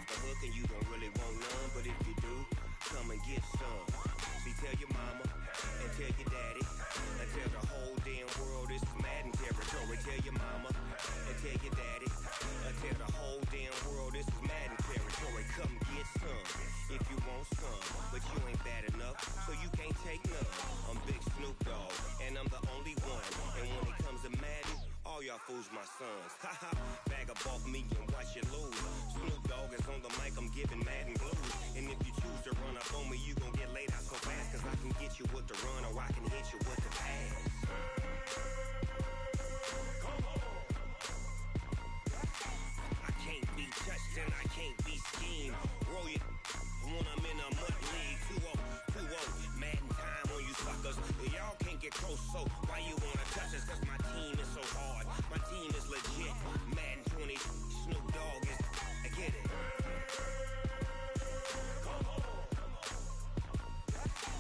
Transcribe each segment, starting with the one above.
the hook and you don't really want none. But if you do, come and get some. See, tell your mama and tell your daddy and tell the whole damn world this is Madden territory. Tell your mama and tell your daddy and tell the whole damn world this is Madden territory. Come get some if you want some, but you ain't bad enough, so you can't take none. I'm Big Snoop Dogg, and I'm the only one. And when it comes to Madden, all y'all fools my sons. Haha, bag up off me and watch you lose. Snoop Dogg is on the mic, I'm giving Madden blues. And if you choose to run up on me, you gon' get laid out so fast. Cause I can get you with the run or I can hit you with the pass. Come on. I can't be touched and I can't be schemed. Roll you when I'm in a mud league. 2-0, 2-0, Madden time on you suckers. Y'all can't get close, so why you wanna touch us? Cause my team is so hard, my team is legit. Madden 20, Snoop Dogg is, I get it. Come on.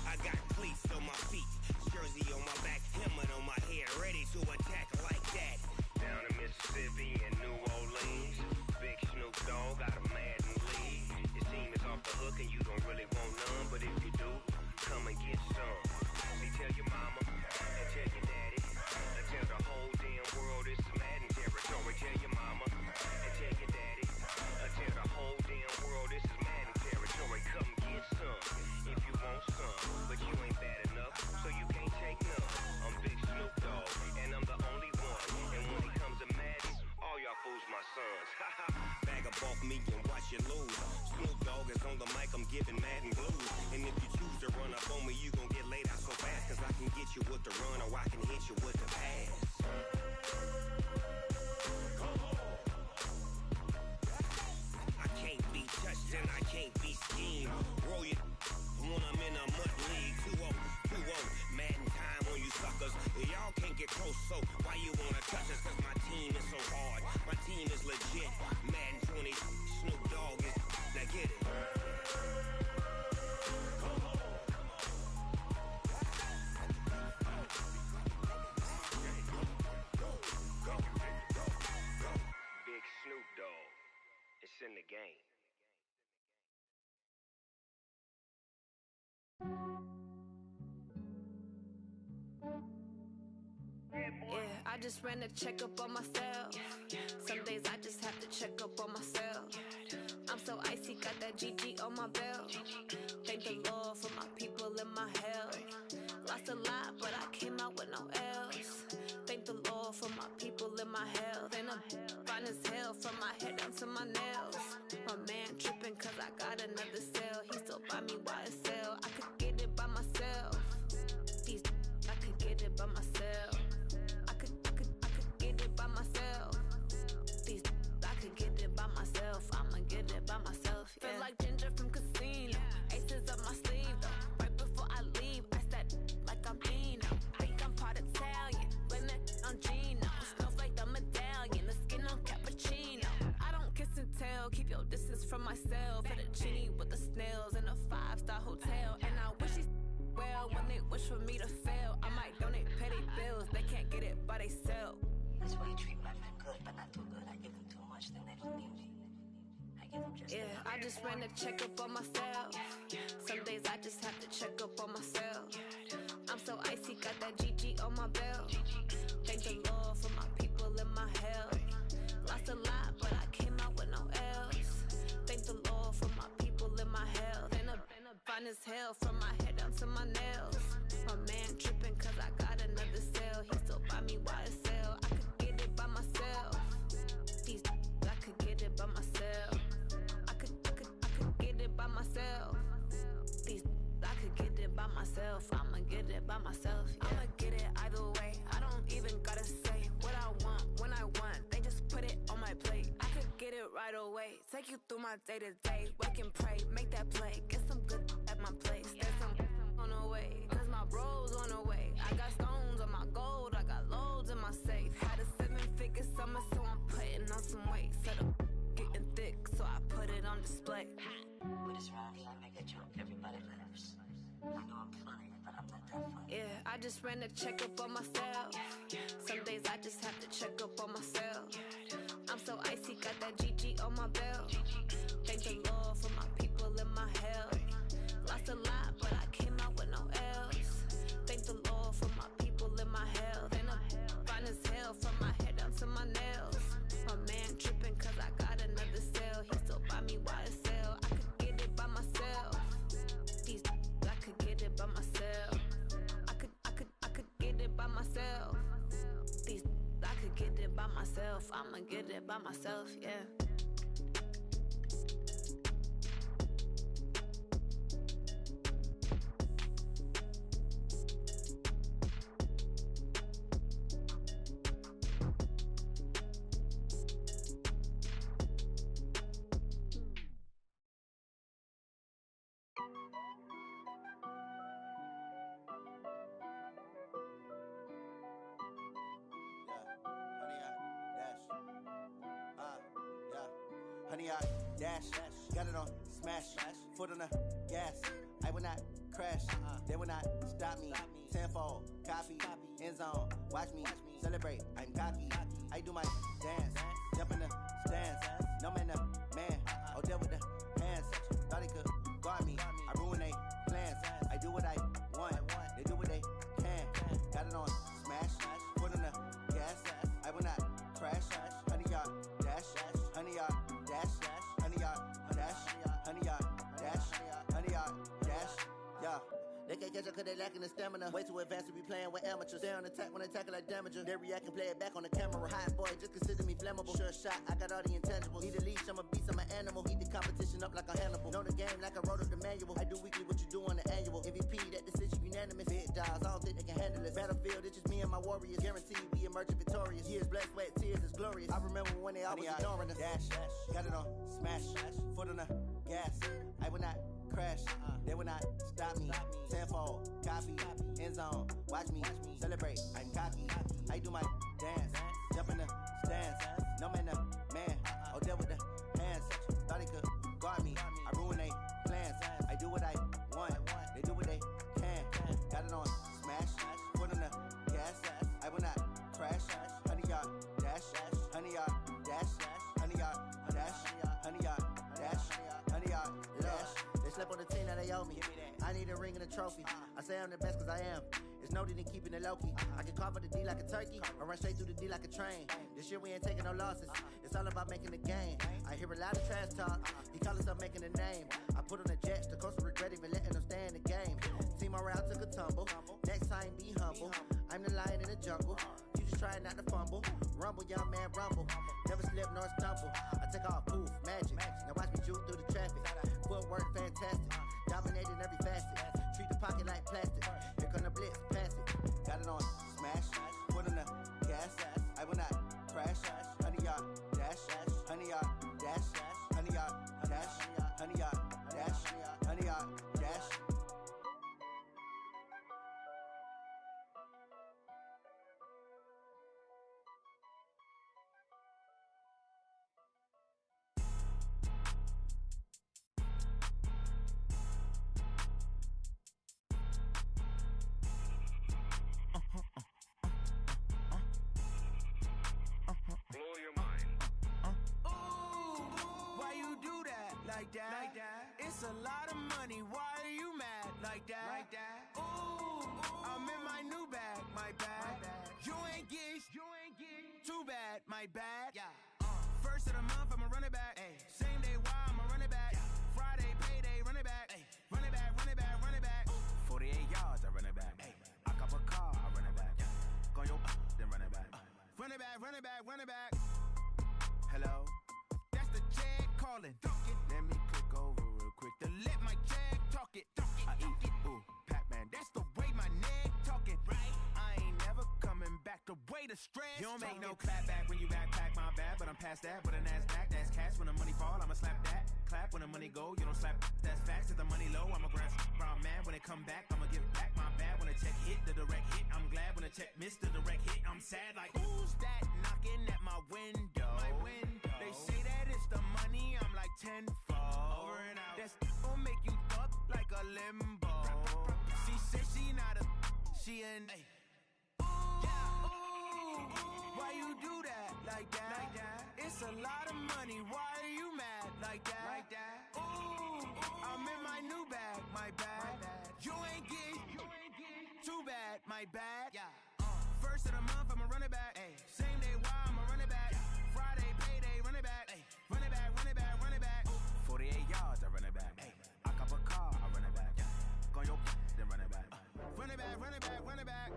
I got cleats on my feet, jersey on my back, helmet on my head, ready to attack like that. Down in Mississippi and New Orleans, Big Snoop Dogg got a Madden league. Your team is off the hook and you don't really want none, but if you do, come and get some. See, tell your mama and tell your daddy and tell the whole damn world this is Madden territory. Tell your mama and tell your daddy and tell the whole damn world this is Madden territory. Come get some if you want some, but you ain't bad enough, so you can't take none. I'm Big Snoop Dogg, and I'm the only one. And when it comes to Madden, all y'all fools my sons. Haha, bag up off me and watch you lose. Snoop Dogg is on the mic, I'm giving Madden blues. And if you choose to run up on me, you gon' get laid out so fast. Cause I can get you with the run or I can hit you with the pass. Come on. I can't be touched and I can't be schemed. Roll you when I'm in a mud league. 2-0, 2-0, Madden time on you suckers. Y'all can't get close, so why you wanna touch us? Cause my team is so hard, my team is legit. Madden 20, Snoop Dogg is, now get it. Come on. Go. Big Snoop Dogg, it's in the game. Yeah, I just ran a checkup on myself. Some days I just have to check up on myself. I'm so icy, got that GG on my belt. Thank the Lord for my people and my health. Lost a lot, but I came out with no L's. Thank the Lord for my people and my health. And I'm fine as hell from my head down to my nails. My man tripping cause I got another cell. He still buy me YSL. I could get it by myself. These I could get it by myself. I could get it by myself. These I could get it by myself. I'ma get it by myself. Yeah. Feel like Ginger from Casino. Aces up my sleeve though. Right before I leave, I said like I'm Dino. Think I'm part Italian. Blame that on Gino. Smells like the medallion. The skin on cappuccino. I don't kiss and tell. Keep your distance from myself. At a genie with the snails in a 5-star hotel. And I wish he's well when they wish for me to fail. I might donate petty bills. They can't get it by they sell. That's why you treat my friend good, but not too good. I give them too much, then they don't need me. I give them just yeah, I just ran a checkup on myself. Some days I just have to check up on myself. I'm so icy, got that GG on my belt. Thank the Lord for my people and my health. Lost a lot, but I came out with no L's. Thank the Lord for my people and my health. And I'm fine as hell from my head down to my nails. My man tripping cause I got another cell. He still buy me YSL. I could get it by myself. These I could get it by myself. I could get it by myself. These I could get it by myself. I'ma get it by myself. Yeah. I'ma get it either way. I don't even gotta say what I want when I want. They just put it on my plate. I could get it right away. Take you through my day to day. Wake and pray, make that play. Get some good at my place. There's some on the way. Cause my bro's on the way. I got stones on my gold. I got loads in my safe. Had a 7-figure summer, so I'm putting on some weight. Set up getting thick, so I put it on display. With this round here, I make a joke everybody laughs. I know I'm funny, but I'm not that funny. Yeah, I just ran a checkup on myself. Some days I just have to check up on myself. I'm so icy, got that GG on my belt. Thank the by myself, yeah. Honey, I dash, got it on smash, foot on the gas. I will not crash, they will not stop me. Tenfold, copy, end zone, watch me celebrate. I'm cocky, I do my dance, jump in the stands. No man, the man, oh deal with the hands. Thought he could guard me, I ruin they plans. I do what I want, they do what they can. Got it on smash, foot on the gas. I will not crash, honey, y'all dash, honey, y'all dash, honey, y'all dash, honey, y'all dash, honey, y'all dash, yeah. They can't catch up cause they lacking the stamina. Way too advanced to be playing with amateurs. Stay on attack when they tackle like damager. They react and play it back on the camera. Hot boy, just consider me flammable. Sure shot, I got all the intangibles. Need a leash, I'm a beast, I'm an animal. Eat the competition up like a Hannibal. Know the game like I wrote up the manual. I do weekly what you do on the annual. MVP, that decision unanimous. Big dials, I don't think they can handle it. Battlefield, it's just me and my warriors. Guaranteed we emerge victorious. Years, blood, sweat, tears is glorious. I remember when they always ignoring us. Dash, got it on smash, foot on the gas. I will not crash, they will not stop me. Tenfold, copy, end zone, watch me celebrate. I'm cocky, I do my dance, jump in the stands. No man, the man, oh deal with the hands. Thought he could guard me, I ruin they plans. I do what I want, they do what they can. Got it on smash, foot on the gas. I will not crash, honey, y'all dash, honey, y'all dash, honey, y'all dash, honey, y'all dash, honey, y'all dash. They slept on the team that they owe me. I need a ring and a trophy. I say I'm the best cause I am. It's no need in keeping it low-key. I can carve up the D like a turkey or run straight through the D like a train. This year we ain't taking no losses. It's all about making the game. I hear a lot of trash talk. He call himself making a name. I put on the Jets. The coach regret even letting them stay in the game. Team morale took a tumble. Next time be humble. I'm the lion in the jungle. You just trying not to fumble. Rumble, young man, rumble. Never slip nor stumble. I take off, poof, magic. Now watch me juke through the traffic. Footwork fantastic. Dominating every facet. Treat the pocket like plastic. Here come the blitz, pass it. Got it on smash, foot on the gas. I will not crash, honey, y'all dash, honey, y'all dash, honey, y'all dash, honey, y'all dash, honey, y'all dash. Like that. It's a lot of money. Why are you mad like that? Ooh, I'm in my new bag. My bad. You ain't geeks. Too bad. My bad. Yeah. First of the month, I'ma run it back. Ay. Same day, why I'ma run it back. Yeah. Friday, payday, run it back. Ay. Run it back, run it back, run it back. 48 yards, I run it back. Ay. I cop a car, I run it back. Yeah. Go your then run it back. Run it back, run it back, run it back. Hello? That's the check calling. Let me click over real quick to let my check talk it. I eat it, ooh, Pac-Man. That's the way my neck talking. Right? I ain't never coming back the way the stress. You don't make no clap back when you backpack, my bad. But I'm past that with an ass back. That's cash when the money fall. I'ma slap that. Clap when the money go. You don't slap. That's facts. If the money low, I'ma grab brown man. When it come back, I'ma give back my bad. When the check hit, the direct hit. I'm glad when the check missed the direct hit. I'm sad like who's that knocking at my window? My window. They say that it's the money. I'm like tenfold. Over and out. That's gon' make you up like a limbo. She said she not a. She an. Ooh, yeah. Ooh, why you do that like that? It's a lot of money. Why are you mad like that? Ooh, I'm in my new bag. My bad. You ain't geek. Too bad. My bad. Yeah. First of the month, I'ma run it back. Ay. Same day, why I'ma run it back. Friday, payday, run it back. Ay. Run it back, run it back, run it back. 48 yards, I run it back. Ay. I cop a car, I run it back. Go your then run it back. Run it back, run it back, run it back.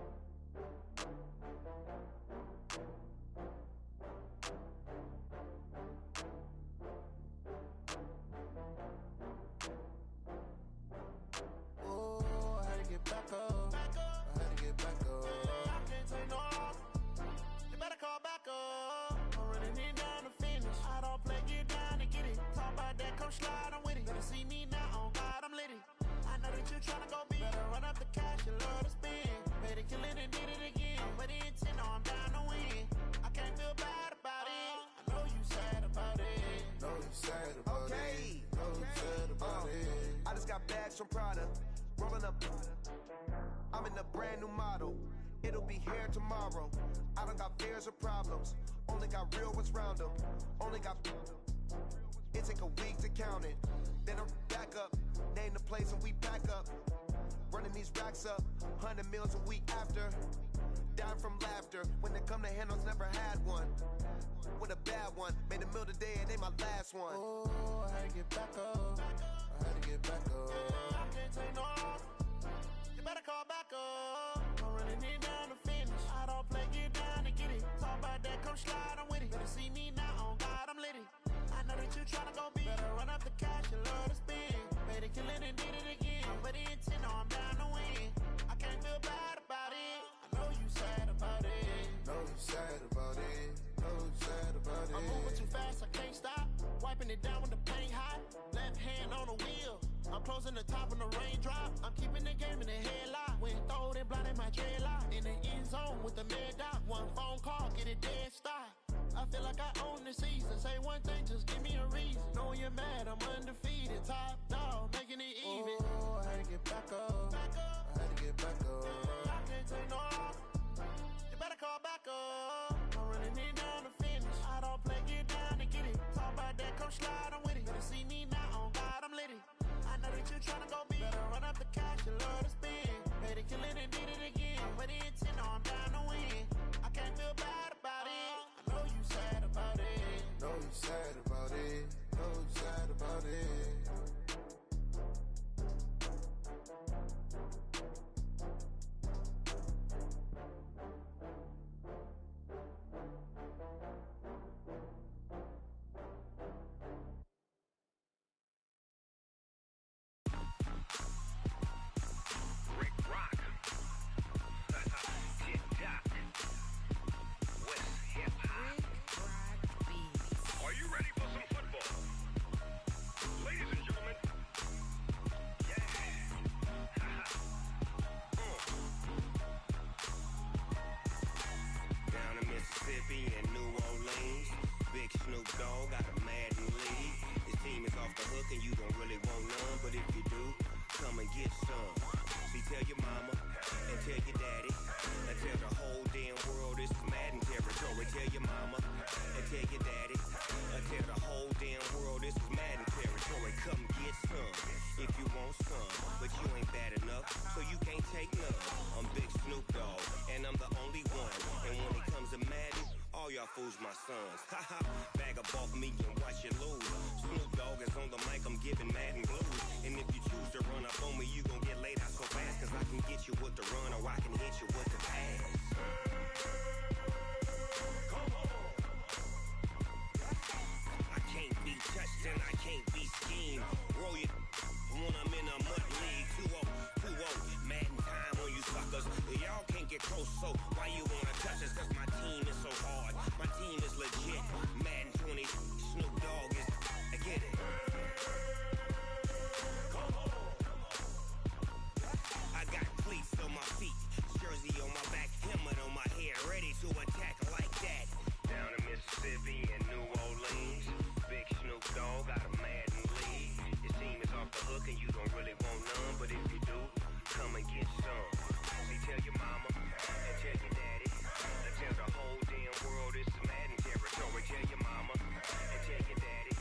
come slide, I'm with it. Better see me now, on God, I'm litty. I know that you tryna go big. Better run up the cash, you love to spend. Better kill it and did it again. But the intent, no, I'm down to win. I can't feel bad about it. I know you sad about it. Know you sad about it. Know you sad about it. I just got bags from Prada. Rolling up. I'm in a brand new model. It'll be here tomorrow. I don't got fears or problems. Only got real ones round them. Only got. It take a week to count it. Then I'm back up. Name the place and we pack up. Running these racks up. 100 meals a week after. Down from laughter. When they come to handles, never had one. With a bad one. Made a meal today and they my last one. Oh, I had to get back up. I had to get back up. I can't take no loss. You better call back up. I'm running it down to finish. I don't play, get down to get it. Talk about that, come slide, I'm with it. Better see me now, on God, I'm litty. I know that you tryna go big. Better run up the cash, you love to spend. Better kill it and did it again. But the intent, no, I'm down to win. I can't feel bad about it. I know you sad about it. Know you sad about it. Know you sad about it. I'm moving too fast, I can't stop. Wiping it down with the paint hot. Left hand on the wheel. I'm closing the top when the raindrop. I'm keeping the game in the headlock. When throwed and blinded my dreadlock. In the end zone with the mad dot. One phone call, get it dead stop. I feel like I own the season. Say one thing, just give me a reason. Knowing you're mad, I'm undefeated. Top dog, making it even. Oh, I had to get back up. I had to get back up. I can't take no loss. You better call back up. I'm running it down to finish. I don't play, get down to get it. Talk about that, come slide, I'm with it. Better see me now, on God, I'm litty. I know that you tryna go big. Better run up the cash, you love to spend. Better kill it and did it again. But the intent, no, I'm down to win. I can't feel bad about it. I know you sad about it. Know you sad about it. Know you sad about it. Rick Rock. TikTok. West Hip Hop. Are you ready for some football? Ladies and gentlemen. Yeah. Down in Mississippi and New Orleans, Big Snoop Dogg got a Madden league. His team is off the hook and you don't really want none, but if you do, come and get some. See, tell your mama and tell your daddy and tell the whole damn world this is Madden territory. Tell your mama and tell your daddy and tell the whole damn world this is Madden territory. Come get some if you want some, but you ain't bad enough, so you can't take none. I'm Big Snoop Dogg and I'm the only one. And when it comes to Madden, all y'all fools my sons. Haha, bag up off me and watch you lose. Snoop Dogg is on the mic, I'm giving Madden blues. And if you choose to run up on me, you gon' get laid out so fast. Cause I can get you with the run or I can hit you with the pass. Come on. I can't be touched and I can't be schemed. Roll it when I'm in a mud league. 2-0, 2-0, Madden time on you suckers. Y'all can't get close, so why you wanna touch us? Cause my team is so hard, my team is legit. Madden 20, Snoop Dogg is, I get it. Come on. I got cleats on my feet, jersey on my back, helmet on my head, ready to attack like that. Down in Mississippi and New Orleans, Big Snoop Dogg got a Madden league. His team is off the hook and you don't really want none, but if you do, come and get some. See, tell your mama and tell your daddy and tell the whole damn world this is Madden territory. Tell your mama and tell your daddy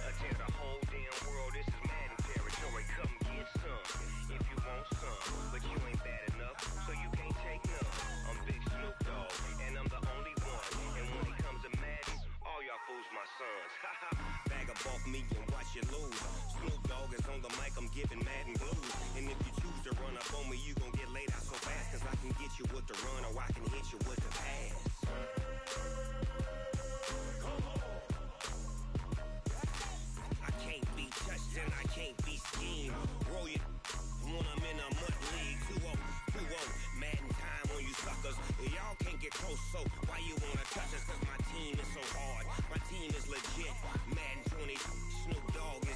and tell the whole damn world this is Madden territory. Come get some if you want some, but you ain't bad enough, so you can't take none. I'm Big Snoop Dogg and I'm the only one. And when it comes to Madden, all y'all fools my sons. Haha, bag up off me and watch you lose. Snoop Dogg is on the mic, I'm giving Madden blues. And if you choose to run up on me, you gon' get laid out so fast. Cause I can get you with the run or I can hit you with the pass. Come on. I can't be touched and I can't be schemed. Roll it when I'm in a mud league. 2-0, 2-0, Madden time on you suckers. Y'all can't get close, so why you wanna touch us? Cause my team is so hard, my team is legit. Madden 20, Snoop Dogg is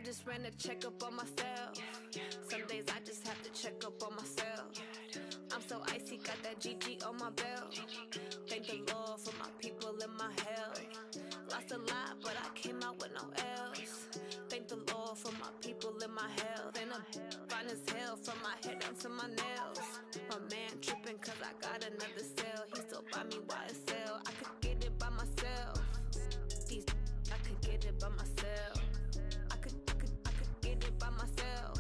just ran a checkup on myself. Some days I just have to check up on myself. I'm so icy, got that GG on my belt. Thank the Lord for my people and my health. Lost a lot, but I came out with no else. Thank the Lord for my people and my health. And I'm fine as hell from my head down to my nails. My man tripping cause I got another cell. He still buy me YSL. I could get it by myself. These I could get it by myself. I could get it by myself.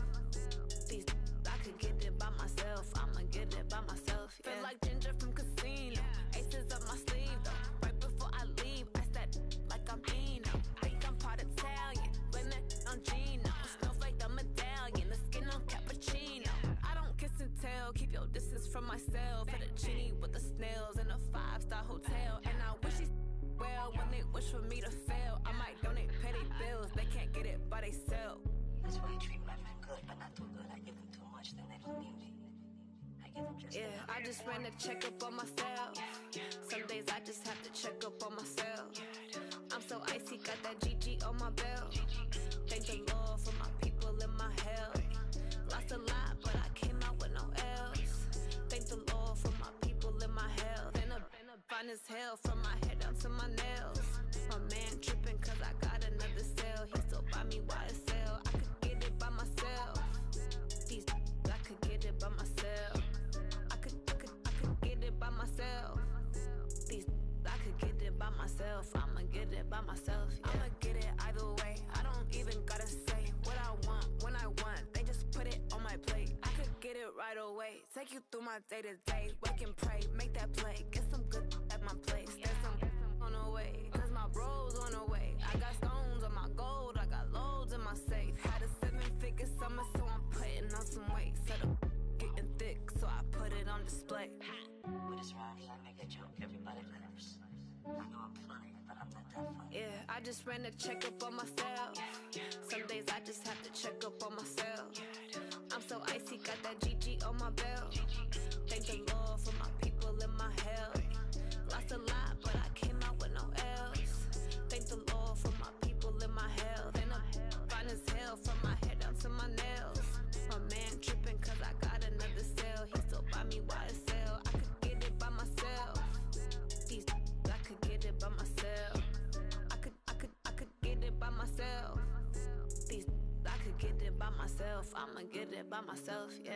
These I could get it by myself. I'ma get it by myself. Yeah. Feel like Ginger from Casino. Aces up my sleeve though. Right before I leave, I said like I'm Dino. Think I'm part Italian. Blame it on Gino. Snowflake the medallion. The skin on cappuccino. I don't kiss and tell. Keep your distance from myself. Fettuccine with the snails in a 5-star hotel. And I wish he's well when they wish for me to fail. I might donate petty bills. They can't get it by themselves. That's why I treat my men good, but not too good. I give them too much, then they don't need me. I give them just Yeah, I just ran a checkup on myself. Some days I just have to check up on myself. I'm so icy, got that GG on my belt. Thank the Lord for my people and my health. Lost a lot, but I came out with no else. Thank the Lord for my people and my health. And I'm fine as hell from my head down to my nails. My man tripping cause I got another cell. He still buy me YSL. I could get it by myself. These I could get it by myself. I could get it by myself. These I could get it by myself. I'ma get it by myself. Yeah. I'ma get it either way. I don't even gotta say what I want when I want. They just put it on my plate. I could get it right away. Take you through my day to day. Wake and pray, make that play. Get some good at my place. There's some on the way. Cause my bros on the way. I got stones on my gold. I got loads in my safe. Had a 7-figure summer, so I'm putting on some weight. Set up getting thick, so I put it on display. But it's around here, I make a joke, everybody laughs. I know I'm funny, but I'm not that funny. Yeah, I just ran a checkup on myself. Some days I just have to check up on myself. I'm so icy, got that GG on my belt. Thank the Lord for my people and my health. Lost a lot, but I came out with no else. Thank the Lord for my people and my health. And I'm fine as hell from my head down to my nails. My man tripping cause I got another cell. He still buy me YSL. I could get it by myself. These I could get it by myself. I could get it by myself. These I could get it by myself. I'ma get it by myself, yeah.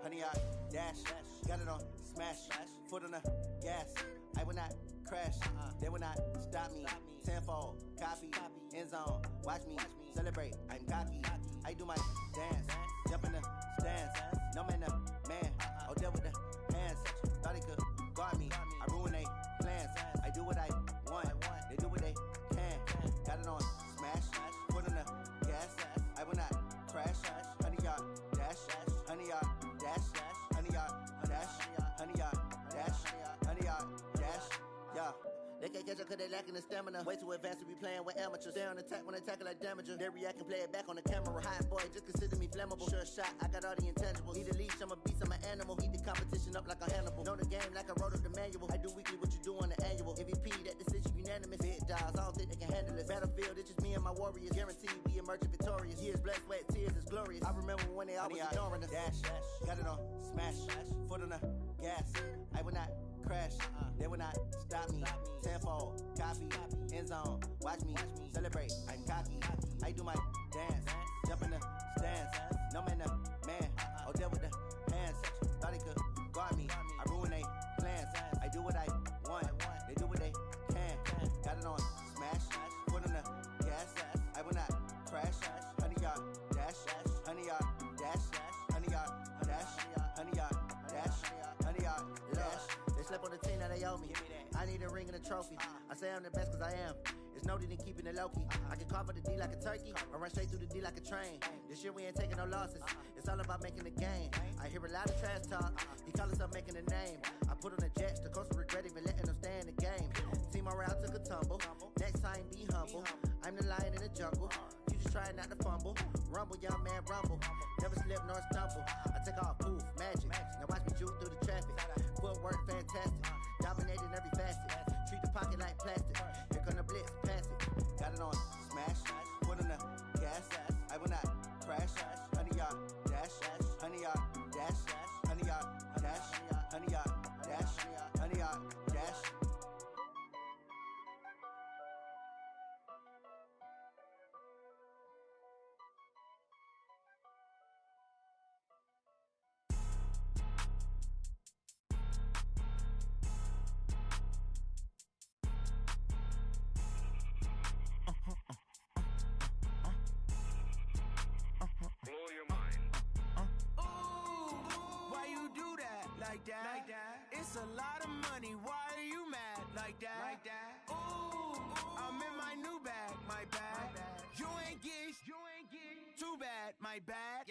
Honey, I dash, got it on smash, foot on the gas. I will not crash, they will not stop me. Tenfold, copy, end zone, watch me celebrate. I'm cocky, I do my dance, jump in the stands. No man, man, oh deal with the hands. Thought he could guard me, I ruin they plans. I do what I want, they do what they can. Got it on smash, foot on the gas. I will not crash, honey, y'all dash, honey, y'all dash, honey, y'all dash, honey, y'all dash, honey, y'all dash, yeah. They can't catch up cause they lacking the stamina. Way too advanced to be playing with amateurs. Stay on attack when they tackle like damager. They react and play it back on the camera. Hot boy, just consider me flammable. Sure shot, I got all the intangibles. Need a leash, I'm a beast, I'm an animal. Eat the competition up like a Hannibal. Know the game like I wrote up the manual. I do weekly what you do on the annual. MVP, that decision unanimous. Big dials, I don't think they can handle it. Battlefield, it's just me and my warriors. Guaranteed we emerging victorious. Years, blood, sweat, tears, it's glorious. I remember when they always ignoring us. Dash, got it on smash, foot on the gas. I will not crash, they will not stop me. Tenfold, copy, end zone, watch me celebrate. I'm cocky, I do my dance, jump in the stands. No man, man, oh deal with the hands. Thought he could guard me, I ruin they plans. I do what I want, they do what they can. Got it on smash, foot on the gas. I will not crash, honey, y'all dash, honey, y'all dash, honey, y'all dash, honey, y'all dash, honey, y'all dash. They slept on the team that they owe me. I need a ring and a trophy. I say I'm the best cause I am. It's no need in keeping it low-key. I can carve up the D like a turkey, or run straight through the D like a train. This year we ain't taking no losses. It's all about making the game. I hear a lot of trash talk. He call himself making a name. I put on the Jets, the coach will regret even letting them stay in the game. Team morale took a tumble. Next time, be humble. I'm the lion in the jungle. You just try not to fumble. Rumble, young man, rumble. Never slip nor stumble. I take off, poof, magic. Now watch me juke through the traffic. Footwork fantastic. Dominating every facet. Treat the pocket like plastic. Here come the blitz, pass it. Got it on smash. Foot on the gas. I will not crash. 100-yard dash. 100-yard dash. 100-yard dash. 100-yard dash. 100-yard dash. Blow your mind. Why you do that? Like that? It's a lot of money. Why are you mad? Like that? Ooh, I'm in my new bag. My bad. You ain't get too bad. My bad.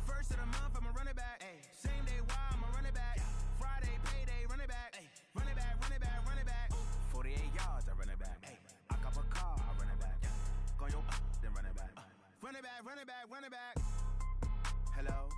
First of the month, I'ma run it back. Same day, why I'ma run it back. Friday, payday, run it back. Run it back, run it back, run it back. 48 yards, I run it back. I cop a car, I run it back. Go your then run it back. Run it back, run it back, run it back. Hello?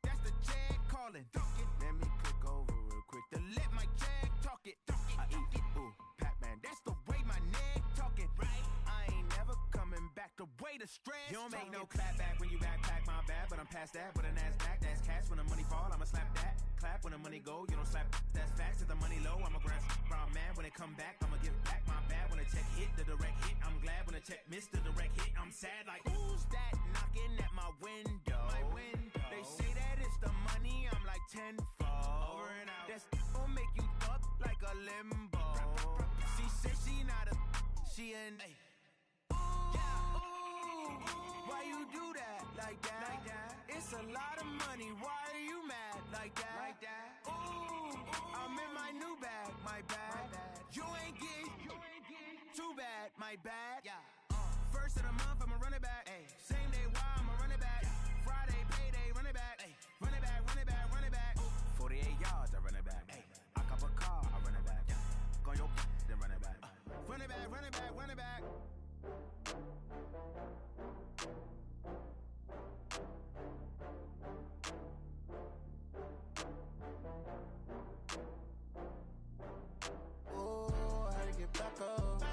That's the jag calling. Let me click over real quick to let my jag talk it. I eat it, ooh, Pac-Man. That's the way my neck talking. Right? I ain't never coming back. The way the stress. You don't make no clap back when you backpack, my bad. But I'm past that. But a NASDAQ, that's cash. When the money fall, I'ma slap that. Clap when the money go, you don't slap. That's facts. If the money low, I'ma grab brown man. When it come back, I'ma give back my bad. When the check hit, the direct hit. I'm glad when the check missed the direct hit. I'm sad like, who's that knocking at my window? They say that it's the money, I'm like tenfold. Over and out. That's gon' make you up like a limbo. She said she not a, she an. Ooh, why you do that? Like that? It's a lot of money, why are you mad? Like that? Ooh, I'm in my new bag, my bad. You ain't get too bad, my bad. First of the month, I'ma run it back. Same day, why I'ma run it back. Friday, payday, run it back. Run it back, run it back, run it back. 48 yards, I run it back. I cop a car, I run it back. Go your then run it back. Run it back, run it back, run it back. Oh, I had to get back up. I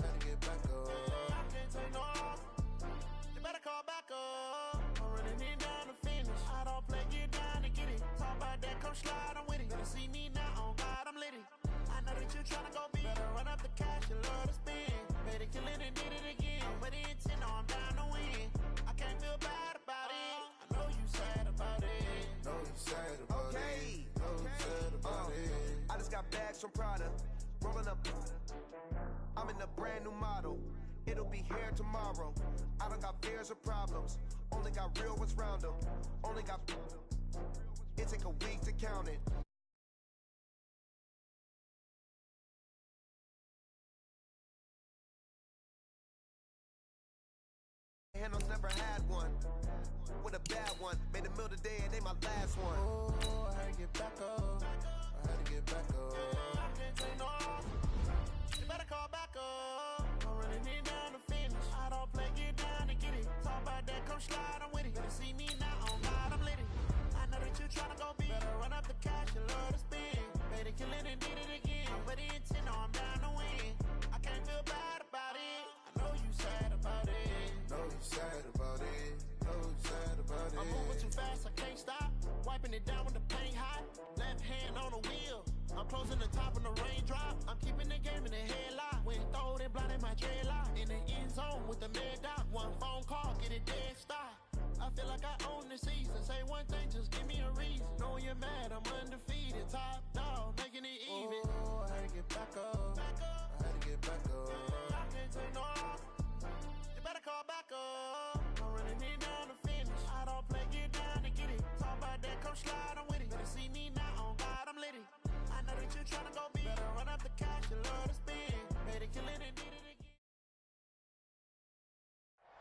had to get back up. I can't take no loss. You better call back up. I'm running it down to finish. I don't play, get down to get it. Talk about that, come slide, I'm with it. Better see me now, on God, I'm lit it. I know that you tryna go big. Better run up the cash, you love to spend. Better kill it and did it again. But the intent, no, I'm down to win. I can't feel bad about it. I know you sad about it. No, you sad about Okay. it. No, you sad about it. I just got bags from Prada. Rolling up. I'm in a brand new model. It'll be here tomorrow. I don't got fears or problems. Only got real ones round them. Only got. It take a week to count it. Handles never had one. With a bad one. Made a meal today and they my last one. Oh, I had to get back up. I had to get back up. I can't take no loss. You better call back up. I'm running it down to finish. I don't play, get down to get it. Talk about that, come slide, I'm with it. Better see me now, on God, I'm lit it. I know that you tryna go big. Better run up the cash, you love to spend. Better kill it and did it again. But the intent, no, I'm down to win. I can't feel bad about it. I know you sad about it. No, you sad about it. No, you sad about it. I'm moving too fast, I can't stop. Wiping it down with the paint hot. Left hand on the wheel. I'm closing the top of the raindrop. I'm keeping the game in the headlock. When throwed and blinded my dreadlock. In the end zone with the mad dot. One phone call, get it dead stop. I feel like I own the season. Say one thing, just give me a reason. Knowing you're mad, I'm undefeated. Top dog, making it even. Oh, I had to get back up. I had to get back up. I can't take no loss. You better call back up. I'm running it down to finish. I don't play, get down to get it. Talk about that, come slide, I'm with it. Better see me now, on God, I'm lit it. I know that you tryna go big. Better run up the cash, you love to spend. Better kill it and did it again.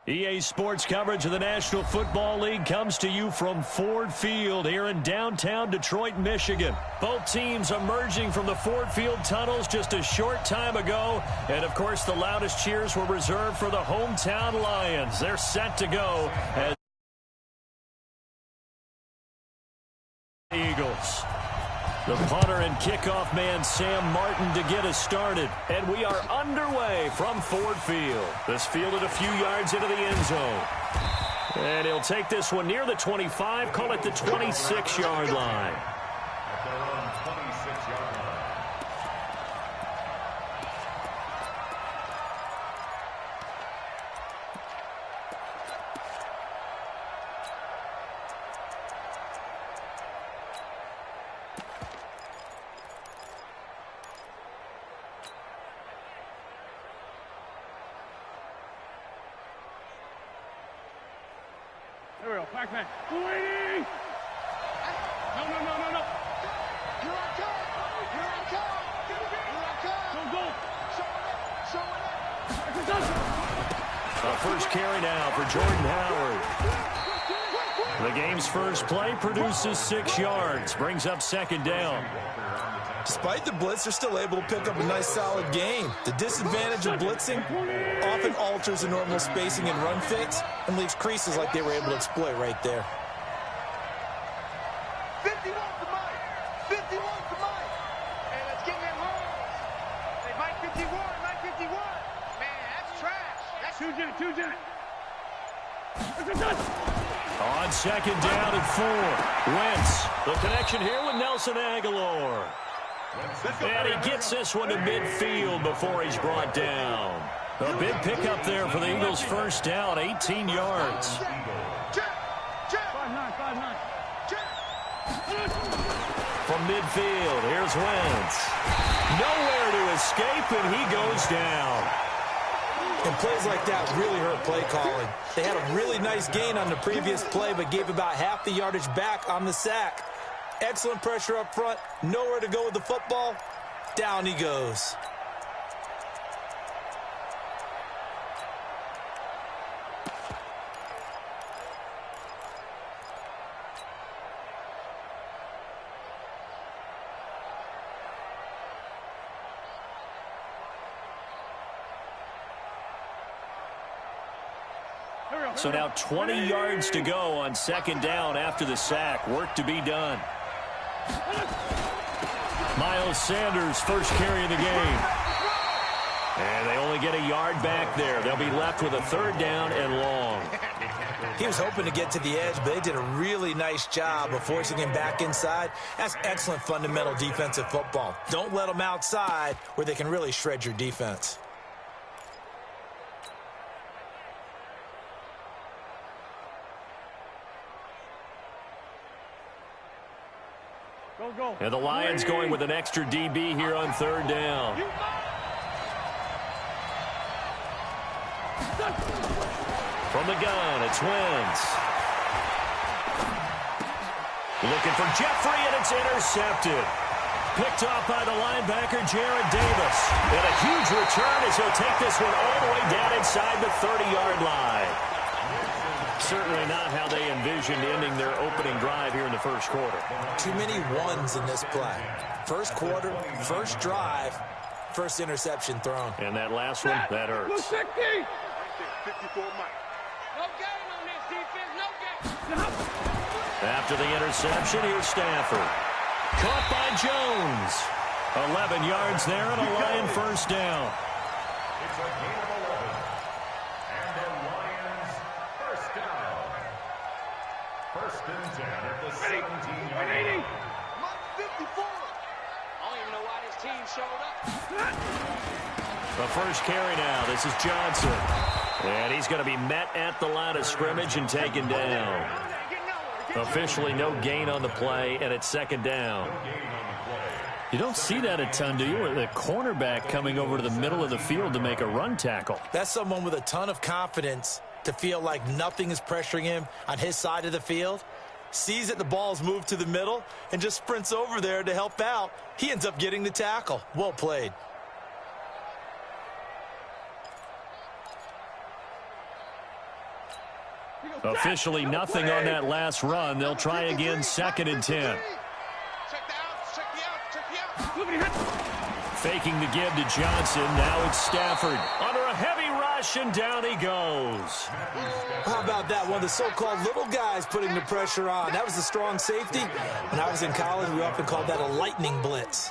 EA Sports coverage of the National Football League comes to you from Ford Field here in downtown Detroit, Michigan. Both teams emerging from the Ford Field tunnels just a short time ago. And, of course, the loudest cheers were reserved for the hometown Lions. They're set to go as Eagles. The punter and kickoff man, Sam Martin, to get us started. And we are underway from Ford Field. This fielded a few yards into the end zone. And he'll take this one near the 25, call it the 26-yard line. At their own 26-yard line. Here we go, back man. Waiting! No. Here I come! Go! Show it! A first carry now for Jordan Howard. The game's first play produces 6 yards, brings up second down. Despite the blitz, they're still able to pick up a nice solid gain. The disadvantage of blitzing often alters the normal spacing and run fits and leaves creases like they were able to exploit right there. 51 to Mike! 51 to Mike! Hey, let's get them home! Hey, Mike 51! Man, that's trash! That's two jet! On second down and 4. Wentz, the connection here with Nelson Aguilar. And he gets this one to midfield before he's brought down. A big pickup there for the Eagles' first down, 18 yards. 5-9. From midfield, here's Wentz. Nowhere to escape, and he goes down. And plays like that really hurt play calling. They had a really nice gain on the previous play, but gave about half the yardage back on the sack. Excellent pressure up front. Nowhere to go with the football. Down he goes. So now 20 yards to go on second down after the sack. Work to be done. Miles Sanders, first carry of the game. And they only get a yard back there. They'll be left with a third down and long. He was hoping to get to the edge, but they did a really nice job of forcing him back inside. That's excellent fundamental defensive football. Don't let them outside where they can really shred your defense. Go. And the Lions going with an extra DB here on third down. From the gun, it's Wentz. Looking for Jeffrey, and it's intercepted. Picked off by the linebacker, Jared Davis. And a huge return as he'll take this one all the way down inside the 30-yard line. Certainly not how they envisioned ending their opening drive here in the first quarter. Too many ones in this play. First quarter, first drive, first interception thrown. And that last one, that hurts. 54 Mike. No game on this defense, no game. After the interception, here's Stafford. Caught by Jones. 11 yards there and a Lion first down. It's a gain of 11. And the Lions first down. First and 10 at the 17-yard line. Mike 54. I don't even know why this team showed up. The first carry now. This is Johnson. And he's going to be met at the line of scrimmage and taken down. Officially no gain on the play, and it's second down. You don't see that a ton, do you? The cornerback coming over to the middle of the field to make a run tackle. That's someone with a ton of confidence to feel like nothing is pressuring him on his side of the field. Sees that the ball's moved to the middle and just sprints over there to help out. He ends up getting the tackle. Well played. Officially nothing on that last run. They'll try again, 2nd and 10. Faking the give to Johnson. Now it's Stafford. Under a heavy rush, and down he goes. How about that? One of the so-called little guys putting the pressure on. That was a strong safety. When I was in college, we often called that a lightning blitz.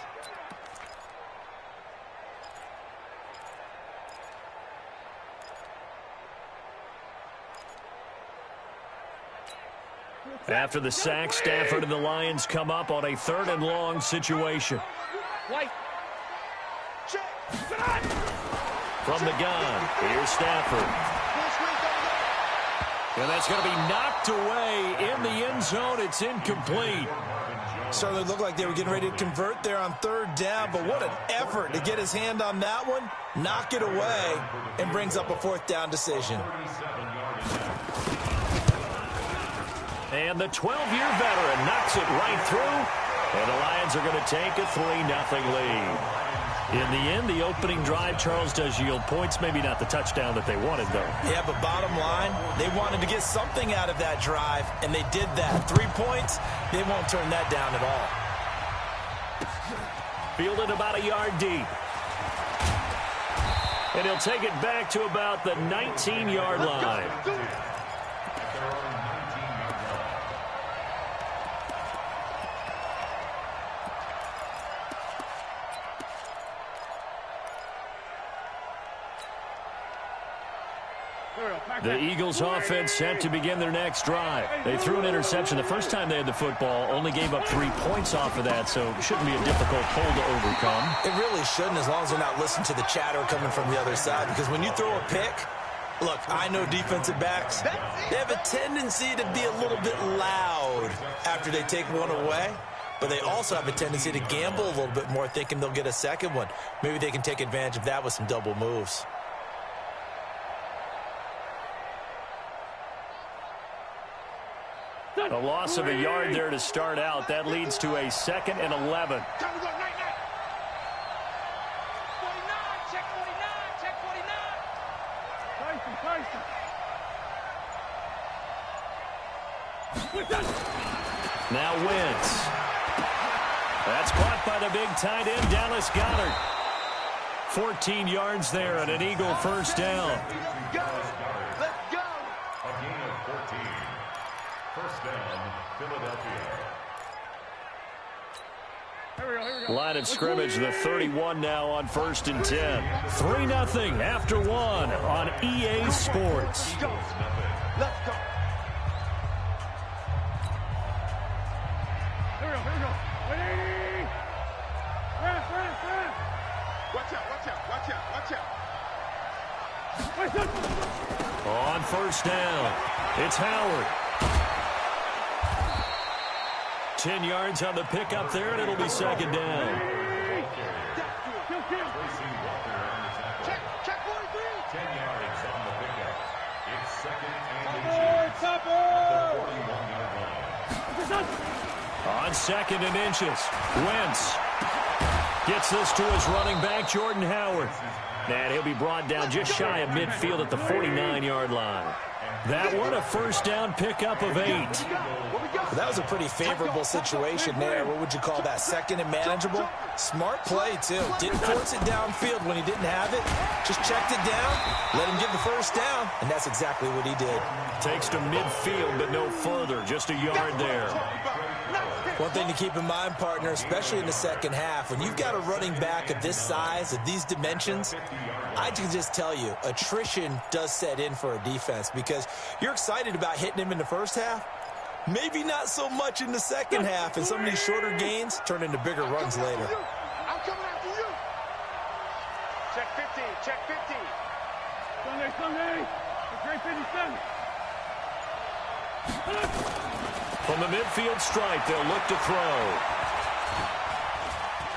After the sack, Stafford and the Lions come up on a 3rd and long situation. From the gun, here's Stafford. And that's going to be knocked away in the end zone. It's incomplete. Certainly looked like they were getting ready to convert there on 3rd down, but what an effort to get his hand on that one, knock it away, and brings up a 4th down decision. And the 12-year veteran knocks it right through, and the Lions are going to take a 3-0 lead. In the end, the opening drive, Charles, does yield points. Maybe not the touchdown that they wanted, though. Yeah, but bottom line, they wanted to get something out of that drive, and they did that. 3 points, they won't turn that down at all. Fielded about a yard deep. And he'll take it back to about the 19-yard line. The Eagles offense set to begin their next drive. They threw an interception the first time they had the football, only gave up 3 points off of that, so it shouldn't be a difficult hole to overcome. It really shouldn't, as long as they're not listening to the chatter coming from the other side, because when you throw a pick, look, I know defensive backs, they have a tendency to be a little bit loud after they take one away, but they also have a tendency to gamble a little bit more, thinking they'll get a second one. Maybe they can take advantage of that with some double moves. A loss of a yard there to start out. That leads to a 2nd and 11. Now Wentz. That's caught by the big tight end, Dallas Goedert. 14 yards there and an Eagle 1st down. Let's go. A gain of 14. 1st down, Philadelphia. Line of scrimmage, the 31 now on 1st and 10. 3-0 after 1 on EA Sports. Let's go. Here we go. Watch out. On 1st down, it's Howard. 10 yards on the pickup there, and it'll be 2nd down. Check 43. 10 yards on the pickup. It's 2nd and 41-yard line. On 2nd and inches, Wentz gets this to his running back, Jordan Howard. And he'll be brought down just shy of midfield at the 49-yard line. That one, a 1st down pickup of 8. That was a pretty favorable situation there. What would you call that? 2nd and manageable? Smart play, too. Didn't force it downfield when he didn't have it. Just checked it down, let him get the 1st down, and that's exactly what he did. Takes to midfield, but no further. Just a yard there. One thing to keep in mind, partner, especially in the 2nd half, when you've got a running back of this size, of these dimensions, I can just tell you, attrition does set in for a defense because you're excited about hitting him in the 1st half. Maybe not so much in the 2nd half, and some of these shorter gains turn into bigger runs later. I'm coming after you. Check 50. Sunday. The great 57. From the midfield stripe, they'll look to throw.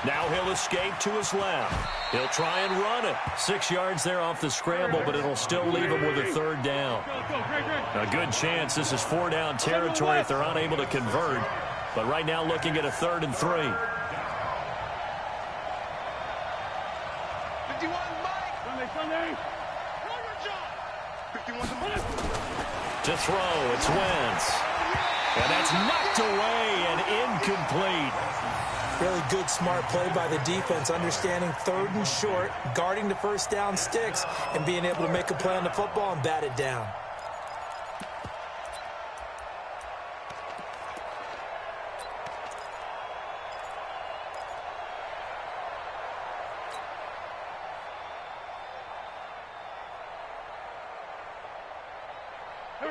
Now he'll escape to his left. He'll try and run it. 6 yards there off the scramble, but it'll still leave him with a 3rd down. A good chance this is 4-down territory if they're unable to convert. But right now looking at a 3rd and 3. 51, Mike. Sunday. To throw, it's Wentz. And that's knocked away and incomplete. Really good, smart play by the defense, understanding 3rd and short, guarding the first down sticks, and being able to make a play on the football and bat it down.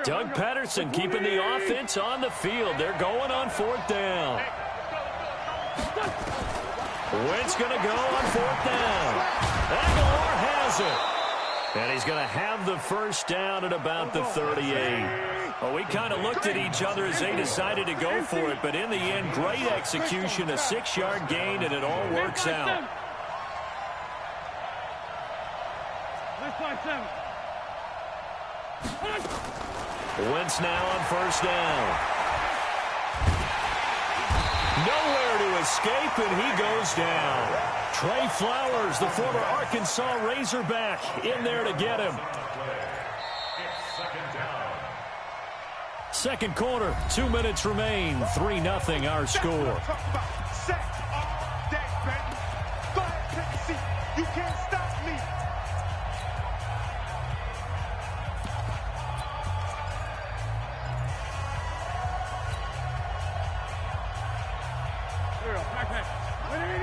Doug Patterson keeping the offense on the field. They're going on 4th down. Wentz going to go on 4th down. Aguilar has it. And he's going to have the first down at about the 38. Well, we kind of looked at each other as they decided to go for it, but in the end, great execution, a 6-yard gain, and it all works out. Wentz now on 1st down. Nowhere to escape, and he goes down. Trey Flowers, the former Arkansas Razorback, in there to get him. Second quarter, 2 minutes remain. 3-0 our score. You can't stop me.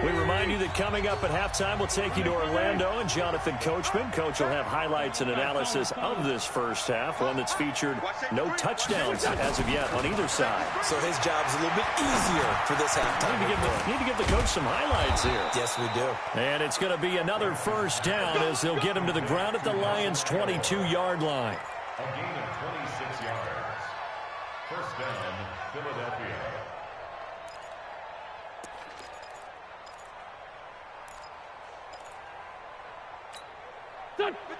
We remind you that coming up at halftime, we'll take you to Orlando and Jonathan Coachman. Coach will have highlights and analysis of this first half, one that's featured no touchdowns as of yet on either side. So his job's a little bit easier for this halftime. Need to give the coach some highlights here. Yes, we do. And it's going to be another first down as they'll get him to the ground at the Lions' 22-yard line. A gain of 26 yards. First down, Philadelphia.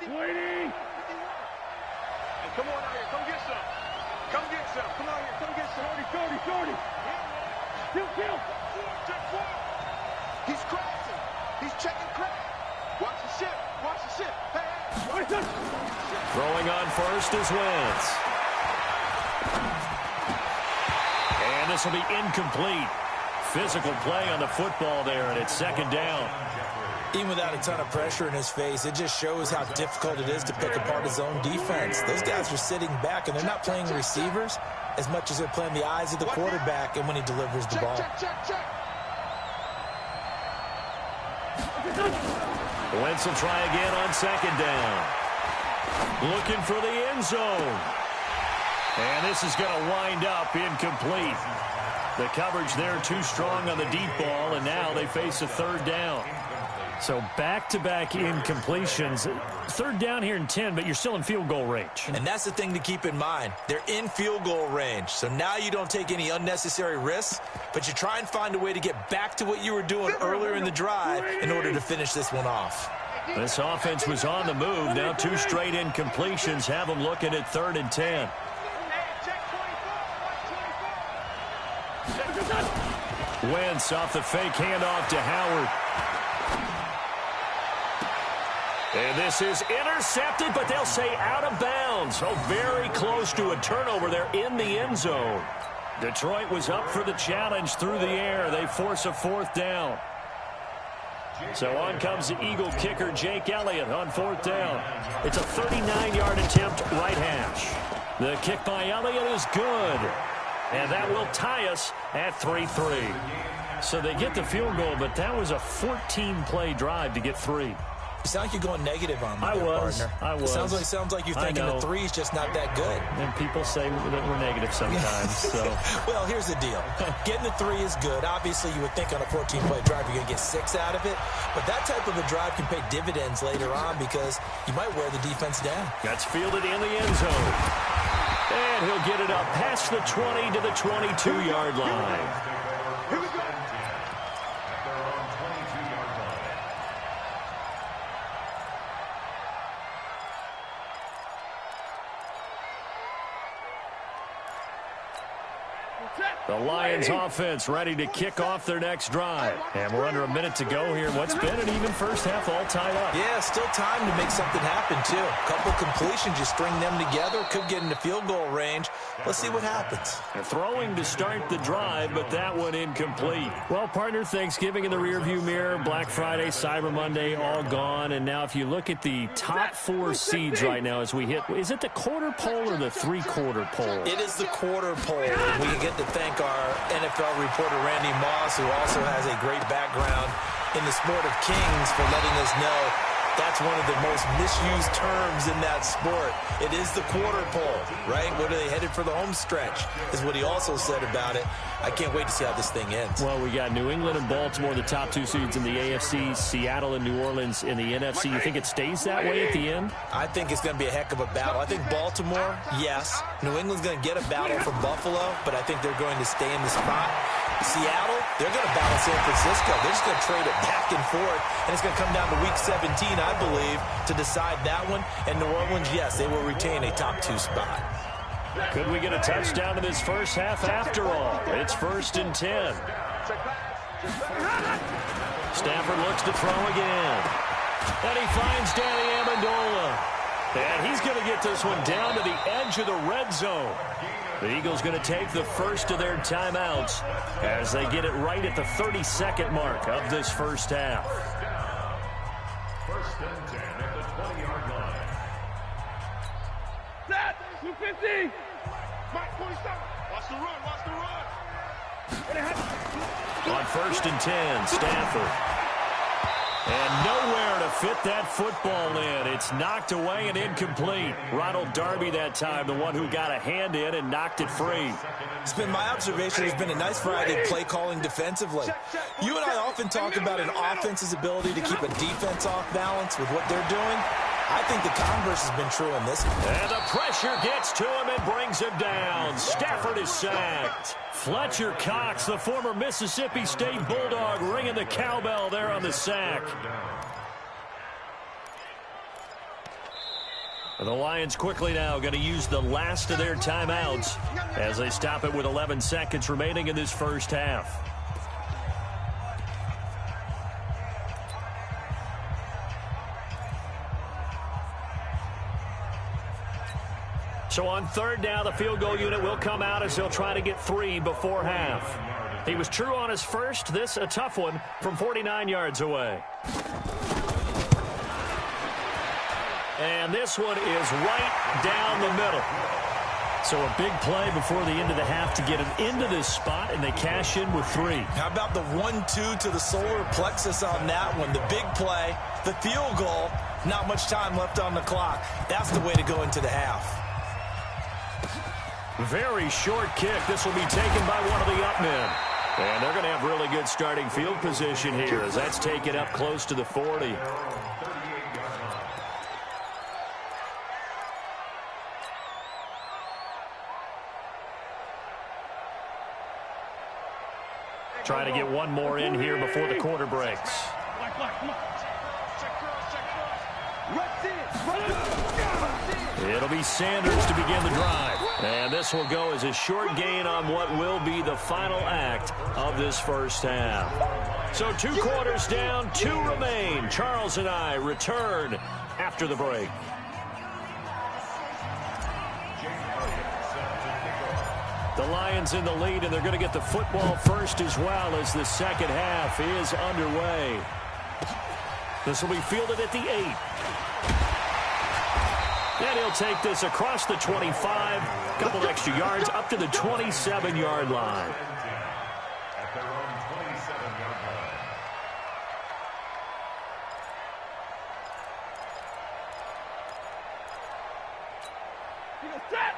Waiting. Hey, come on out here. Come get some. Come get some. Come out here. Come get some. 40. Kill. He's crashing. He's checking crack. Watch the ship. Hey. Throwing on first is Wentz. And this will be incomplete. Physical play on the football there, and it's 2nd down. Even without a ton of pressure in his face, it just shows how difficult it is to pick apart his own defense. Those guys are sitting back, and they're not playing receivers as much as they're playing the eyes of the quarterback and when he delivers the ball. Wentz will try again on 2nd down. Looking for the end zone. And this is going to wind up incomplete. The coverage there too strong on the deep ball, and now they face a 3rd down. So back-to-back incompletions. 3rd down here in 10, but you're still in field goal range. And that's the thing to keep in mind. They're in field goal range. So now you don't take any unnecessary risks, but you try and find a way to get back to what you were doing earlier in the drive in order to finish this one off. This offense was on the move. Now 2 straight incompletions have them looking at 3rd and 10. Wentz off the fake handoff to Howard. And this is intercepted, but they'll say out of bounds. Oh, very close to a turnover there in the end zone. Detroit was up for the challenge through the air. They force a 4th down. So on comes the Eagle kicker, Jake Elliott, on 4th down. It's a 39-yard attempt, right hash. The kick by Elliott is good. And that will tie us at 3-3. So they get the field goal, but that was a 14-play drive to get 3. You sound like you're going negative on me, I was. Sounds like you're thinking the 3's just not that good. And people say that we're negative sometimes. So, well, here's the deal. Getting the 3 is good. Obviously, you would think on a 14-play drive you're going to get 6 out of it. But that type of a drive can pay dividends later on because you might wear the defense down. That's fielded in the end zone. And he'll get it up past the 20 to the 22-yard line. Here we go. The Lions offense ready to kick off their next drive. And we're under a minute to go here. What's been an even first half all tied up. Yeah, still time to make something happen, too. A couple completions, you string them together, could get into field goal range. Let's see what happens. Throwing to start the drive, but that one incomplete. Well, partner, Thanksgiving in the rearview mirror, Black Friday, Cyber Monday, all gone. And now if you look at the top 4 seeds right now as we hit, is it the quarter pole or the three-quarter pole? It is the quarter pole. We get to thank our NFL reporter, Randy Moss, who also has a great background in the sport of kings, for letting us know that's one of the most misused terms in that sport. It is the quarter pole, right? What are they headed for the home stretch, is what he also said about it. I can't wait to see how this thing ends. Well, we got New England and Baltimore, the top 2 seeds in the AFC, Seattle and New Orleans in the NFC. You think it stays that way at the end? I think it's going to be a heck of a battle. I think Baltimore, yes. New England's going to get a battle from Buffalo, but I think they're going to stay in the spot. Seattle, they're going to battle San Francisco. They're just going to trade it back and forth, and it's going to come down to Week 17, I believe, to decide that one. And New Orleans, yes, they will retain a top 2 spot. Could we get a touchdown in this first half after all? It's 1st and 10. Stafford looks to throw again. And he finds Danny Amendola. And he's going to get this one down to the edge of the red zone. The Eagles going to take the first of their timeouts as they get it right at the 32nd mark of this first half. 1st and 10 at the 20-yard line. Set! 250! Mike, 47! Watch the run, watch the run! On 1st and 10, Stafford. And nowhere to fit that football in. It's knocked away and incomplete. Ronald Darby that time, the one who got a hand in and knocked it free. It's been my observation, there's been a nice variety of play calling defensively. You and I often talk about an offense's ability to keep a defense off balance with what they're doing. I think the converse has been true in this one. And the pressure gets to him and brings him down. Stafford is sacked. Fletcher Cox, the former Mississippi State Bulldog, ringing the cowbell there on the sack. The Lions quickly now going to use the last of their timeouts as they stop it with 11 seconds remaining in this first half. So on 3rd down, the field goal unit will come out as they'll try to get 3 before half. He was true on his first. This a tough one from 49 yards away. And this one is right down the middle. So a big play before the end of the half to get him into this spot, and they cash in with 3. How about the 1-2 to the solar plexus on that one? The big play, the field goal, not much time left on the clock. That's the way to go into the half. Very short kick. This will be taken by one of the up men. And they're going to have really good starting field position here as that's taken up close to the 40. Trying to get one more in here before the quarter breaks. It'll be Sanders to begin the drive. And this will go as a short gain on what will be the final act of this first half. So 2 quarters down, 2 remain. Charles and I return after the break. The Lions in the lead, and they're going to get the football first as well as the second half is underway. This will be fielded at the 8. And he'll take this across the 25, a couple extra yards, up to the 27-yard line. At their own 27-yard line.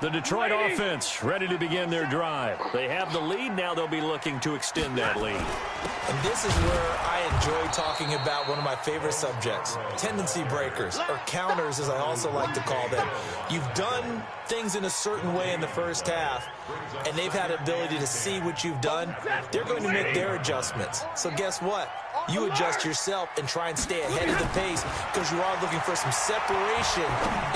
The Detroit offense ready to begin their drive. They have the lead. Now they'll be looking to extend that lead. And this is where I enjoy talking about one of my favorite subjects, tendency breakers, or counters as I also like to call them. You've done things in a certain way in the first half, and they've had the ability to see what you've done. They're going to make their adjustments. So guess what? You adjust yourself and try and stay ahead of the pace because you are looking for some separation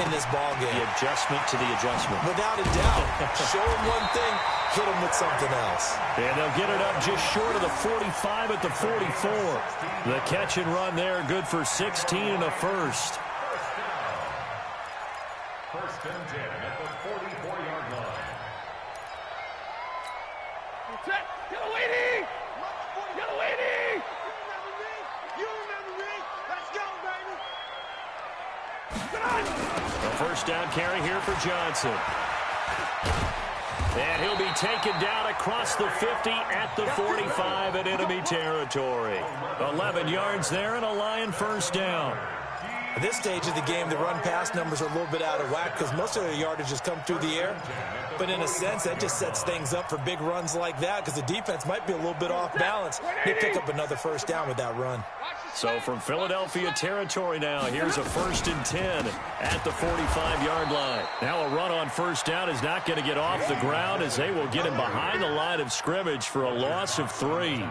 in this ballgame. The adjustment to the adjustment. freshman. Without a doubt. Show him one thing, hit him with something else. And they'll get it up just short of the 45 at the 44. The catch and run there, good for 16 and a first. First and 10 at the 44-yard line. Get away, D! Get away, D! You remember me? Let's go, baby! A first down carry here for Johnson. And he'll be taken down across the 50 at the 45 in enemy territory. 11 yards there and a Lion first down. At this stage of the game, the run-pass numbers are a little bit out of whack because most of their yardage has come through the air. But in a sense, that just sets things up for big runs like that because the defense might be a little bit off balance. They pick up another first down with that run. So from Philadelphia territory now, here's a first and 10 at the 45-yard line. Now a run on first down is not going to get off the ground as they will get him behind the line of scrimmage for a loss of 3.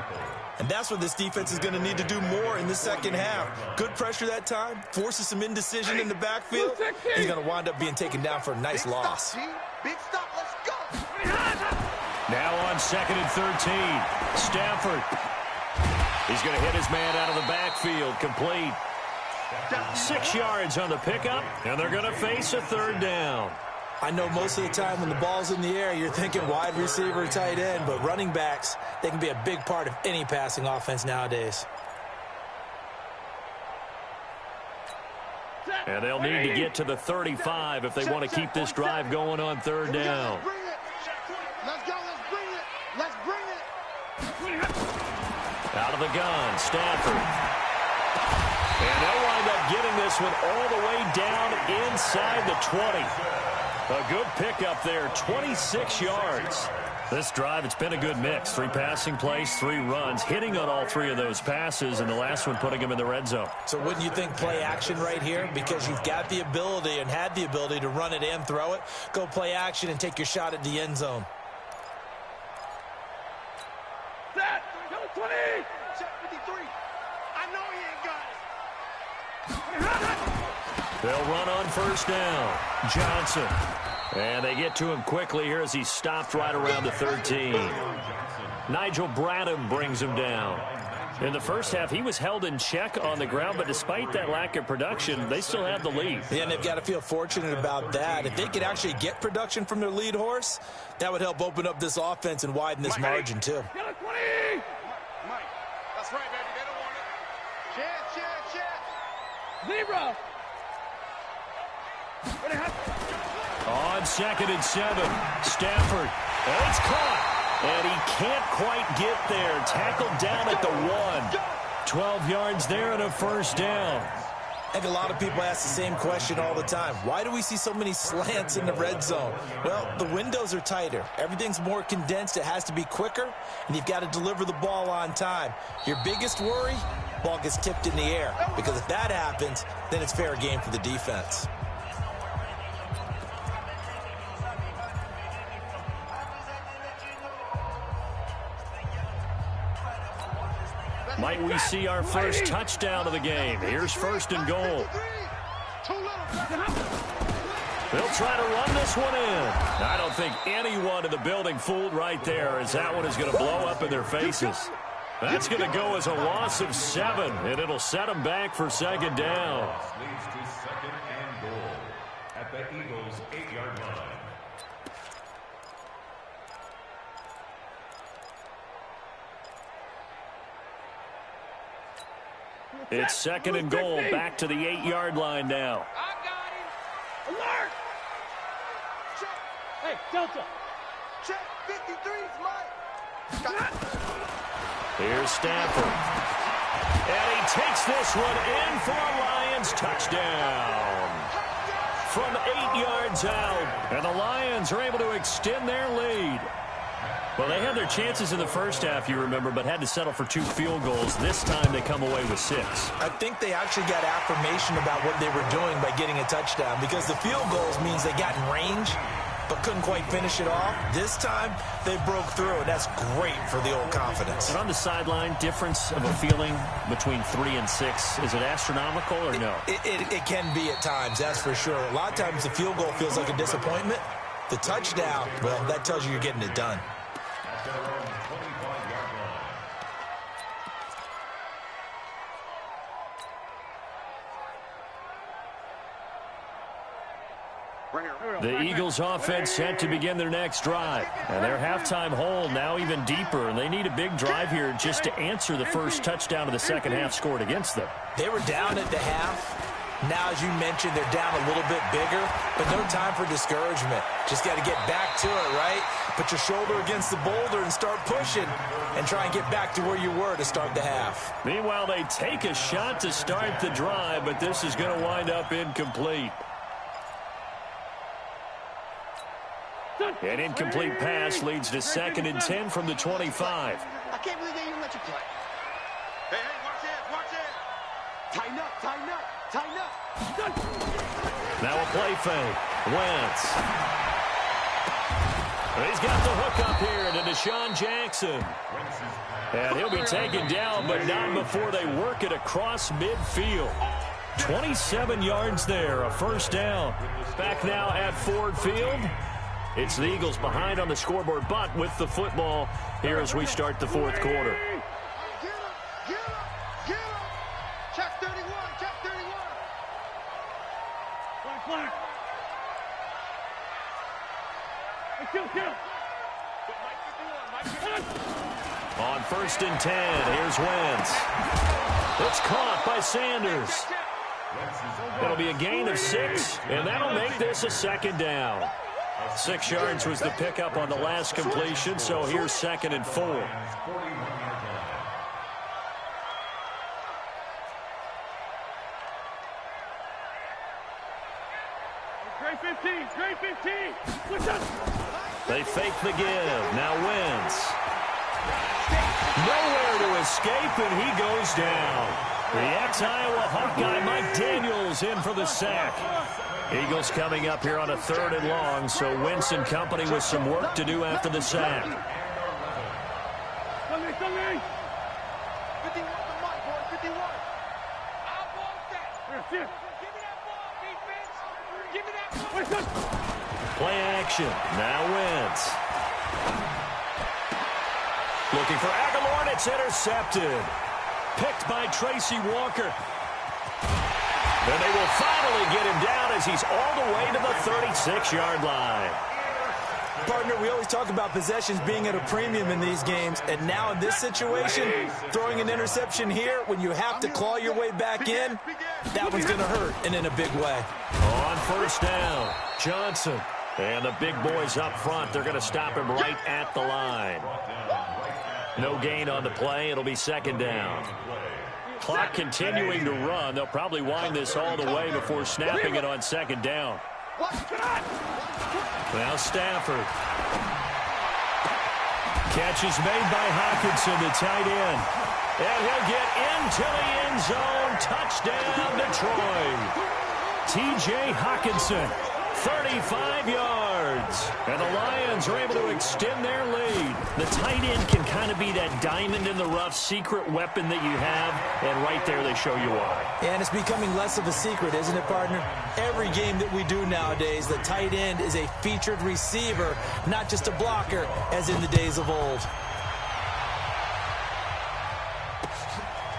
And that's what this defense is going to need to do more in the second half. Good pressure that time, forces some indecision in the backfield. He's going to wind up being taken down for a nice loss. Big stop, let's go! Now on second and 13, Stafford. He's going to hit his man out of the backfield, complete. 6 yards on the pickup, and they're going to face a third down. I know most of the time when the ball's in the air, you're thinking wide receiver, tight end, but running backs, they can be a big part of any passing offense nowadays. And they'll need to get to the 35 if they want to keep this drive going on third down. Let's go, let's bring it! Let's bring it! Out of the gun, Stafford. And they'll wind up getting this one all the way down inside the 20. A good pickup there, 26 yards. This drive, it's been a good mix. 3 passing plays, 3 runs, hitting on all 3 of those passes, and the last one putting him in the red zone. So wouldn't you think play action right here? Because you've got the ability and had the ability to run it and throw it. Go play action and take your shot at the end zone. Set! Number 20! Check 53. I know he ain't got it. They'll run on first down. Johnson. And they get to him quickly here as he's stopped right around the 13. Nigel Bradham brings him down. In the first half, he was held in check on the ground, but despite that lack of production, they still have the lead. Yeah, and they've got to feel fortunate about that. If they could actually get production from their lead horse, that would help open up this offense and widen this margin, too. Mike, that's right, baby. They don't want it. Chance. Zebra. On second and 7, Stafford. And it's caught. And he can't quite get there. Tackled down at the 1. 12 yards there and a first down. I think a lot of people ask the same question all the time. Why do we see so many slants in the red zone? Well, the windows are tighter. Everything's more condensed. It has to be quicker, and you've got to deliver the ball on time. Your biggest worry, ball gets tipped in the air, because if that happens, then it's fair game for the defense. Might we see our first touchdown of the game? Here's first and goal. They'll try to run this one in. I don't think anyone in the building fooled right there, as that one is going to blow up in their faces. That's going to go as a loss of 7, and it'll set them back for second down. Leads to second and goal at the Eagles' 8-yard line. It's second and goal, back to the 8-yard line now. I got him. Alert! Check. Hey, Delta. Check 53's Mike. Here's Stafford. And he takes this one in for a Lions touchdown. From 8 yards out. And the Lions are able to extend their lead. Well, they had their chances in the first half, you remember, but had to settle for 2 field goals. This time they come away with 6. I think they actually got affirmation about what they were doing by getting a touchdown, because the field goals means they got in range. but couldn't quite finish it off. This time, they broke through, and that's great for the old confidence. And on the sideline, difference of a feeling between 3 and 6, is it astronomical or no? It can be at times, that's for sure. A lot of times the field goal feels like a disappointment. The touchdown, well, that tells you you're getting it done. The Eagles offense set to begin their next drive. And their halftime hole now even deeper. And they need a big drive here just to answer the first touchdown of the second half scored against them. They were down at the half. Now, as you mentioned, they're down a little bit bigger, but no time for discouragement. Just got to get back to it, right? Put your shoulder against the boulder and start pushing and try and get back to where you were to start the half. Meanwhile, they take a shot to start the drive, but this is going to wind up incomplete. An incomplete pass leads to 2nd and 10 from the 25. I can't believe they even let you play. Hey, watch it. Tighten up, tighten up, tighten up. Now a play fake. Wentz. He's got the hook up here to Deshaun Jackson. And he'll be taken down, but not before they work it across midfield. 27 yards there, a first down. Back now at Ford Field. It's the Eagles behind on the scoreboard, but with the football here as we start the fourth quarter. Get him. Check 31, check 31. Flag. Kill. On 1st and 10, here's Wentz. It's caught by Sanders. It'll be a gain of 6, and that'll make this a 2nd down. 6 yards was the pickup on the last completion, so here's 2nd and 4. Great 15. They fake the give. Now Wentz. Nowhere to escape, and he goes down. The ex-Iowa Hawkeye Mike Daniels in for the sack. Eagles coming up here on a 3rd and long, so Wentz and company with some work to do after the sack. 51 to Mike, boy, 51. I want that. Give me that ball, defense. Give me that ball. Play action. Now Wentz. Looking for Aguilar, and it's intercepted. Picked by Tracy Walker. And they will finally get him down as he's all the way to the 36-yard line. Partner, we always talk about possessions being at a premium in these games, and now in this situation, throwing an interception here when you have to claw your way back in, that one's going to hurt, and in a big way. On 1st down, Johnson. And the big boys up front, they're going to stop him right at the line. No gain on the play. It'll be 2nd down. Clock continuing to run. They'll probably wind this all the way before snapping it on 2nd down. Now Stafford. Catch is made by Hockenson, the tight end. And he'll get into the end zone. Touchdown, Detroit. T.J. Hockenson, 35 yards. And the Lions are able to extend their lead. The tight end can kind of be that diamond in the rough secret weapon that you have, and right there they show you why. And it's becoming less of a secret, isn't it, partner? Every game that we do nowadays, the tight end is a featured receiver, not just a blocker, as in the days of old.